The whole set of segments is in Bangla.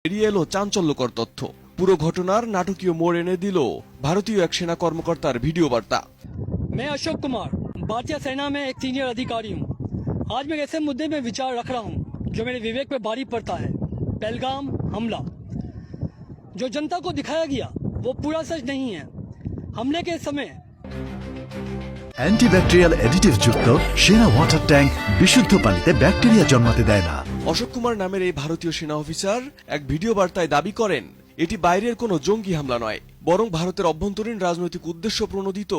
বেরিয়ে এলো চাঞ্চল্যকর তথ্য। পুরো ঘটনার নাটকীয় মোড় এনে দিল ভারতীয় এক সেনা কর্মকর্তার ভিডিও বার্তা। मैं अशोक कुमार भारतीय सेना में एक सीनियर अधिकारी हूँ। आज मैं ऐसे मुद्दे में विचार रख रहा हूँ जो मेरे विवेक पे भारी पड़ता है। पहलगाम हमला जो जनता को दिखाया गया वो पूरा सच नहीं है। हमले के समय অ্যান্টিব্যাকটেরিয়াল অ্যাডিটিভ যুক্ত সেনা ওয়াটার ট্যাঙ্ক বিশুদ্ধ পানিতে ব্যাকটেরিয়া জন্মাতে দেয় না। অশোক কুমার নামের এই ভারতীয় সেনা অফিসার এক ভিডিও বার্তায় দাবি করেন এটি বাইরের কোনো জঙ্গি হামলা নয়, বরং ভারতের অভ্যন্তরীণ রাজনৈতিক উদ্দেশ্য প্রণোদিত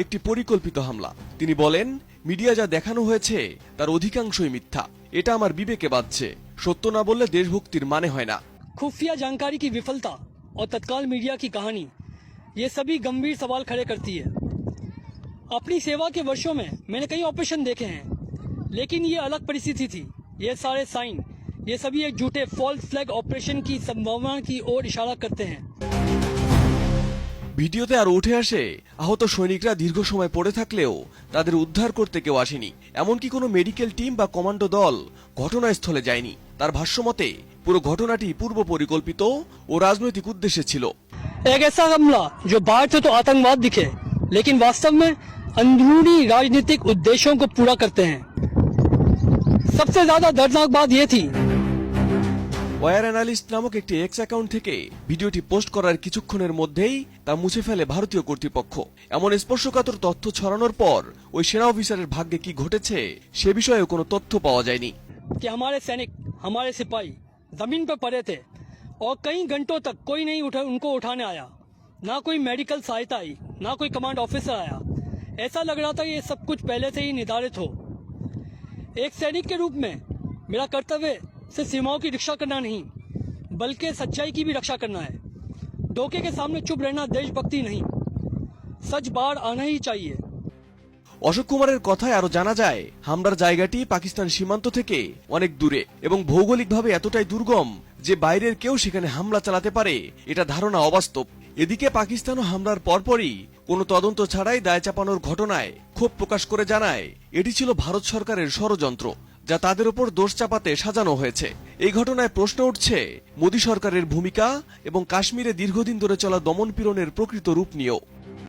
একটি পরিকল্পিত হামলা। তিনি বলেন, মিডিয়া যা দেখানো হয়েছে তার অধিকাংশই মিথ্যা। এটা আমার বিবেকে বাজছে। সত্য না বললে দেশভক্তির মানে হয় না। खुफिया जानकारी की विफलता और तत्काल मीडिया की कहानी ये सभी गंभीर सवाल खड़े करती है। अपनी सेवा के वर्षों में मैंने कई ऑपरेशन देखे हैं, लेकिन ये अलग परिस्थिति थी। ये सारे साइन ये सभी एक झूठे फॉल्स फ्लैग ऑपरेशन की संभावना की ओर इशारा करते हैं। ভিডিওতে আর উঠে আসে আহত সৈনিকরা দীর্ঘ সময় পড়ে থাকলেও তাদের উদ্ধার করতে কেউ আসেনি। এমনকি কোনো মেডিকেল টিম বা কমান্ডো দল ঘটনাস্থলে যায়নি। তার ভাষ্যমতে পুরো ঘটনাটি পূর্ব পরিকল্পিত ও রাজনৈতিক উদ্দেশ্যে ছিল। एक ऐसा हमला जो बाहर से तो आतंकवाद दिखे, लेकिन वास्तव में अंदरूनी राजनीतिक उद्देश्यों को पूरा करते हैं। सबसे ज्यादा दर्दनाक बात यह थी ওয়ার অ্যানালিস্ট নামক একটি এক্স অ্যাকাউন্ট থেকে ভিডিওটি পোস্ট করার কিছুক্ষণের মধ্যেই তা মুছে ফেলে ভারতীয় কর্তৃপক্ষ। এমন স্পর্শকাতর তথ্য ছড়ানোর পর ওই সেনা অফিসারের ভাগ্যে কি ঘটেছে সে বিষয়ে কোনো তথ্য পাওয়া যায়নি। कि हमारे सैनिक हमारे सिपाही जमीन पर पड़े थे और कई घंटों तक कोई नहीं उनको उठाने आया। ना कोई मेडिकल सहायता आई, ना कोई कमांड ऑफिसर आया। ऐसा लग रहा था ये सब कुछ पहले से ही निर्धारित हो। एक सैनिक के रूप में मेरा कर्तव्य सिर्फ सीमाओं की रक्षा करना नहीं, बल्कि सच्चाई की भी रक्षा करना है। धोखे के सामने चुप रहना देशभक्ति नहीं, सच बाहर आना ही चाहिए। অশোক কুমারের কথায় আরো জানা যায়, হামলার জায়গাটি পাকিস্তান সীমান্ত থেকে অনেক দূরে এবং ভৌগোলিকভাবে এতটাই দুর্গম যে বাইরের কেউ সেখানে হামলা চালাতে পারে এটা ধারণা অবাস্তব। এদিকে পাকিস্তানও হামলার পরপরই কোনো তদন্ত ছাড়াই দায় চাপানোর ঘটনায় ক্ষোভ প্রকাশ করে জানায় এটি ছিল ভারত সরকারের ষড়যন্ত্র, যা তাদের উপর দোষ চাপাতে সাজানো হয়েছে। এই ঘটনায় প্রশ্ন উঠছে মোদী সরকারের ভূমিকা এবং কাশ্মীরে দীর্ঘদিন ধরে চলা দমনপীড়নের প্রকৃত রূপ নিয়েও।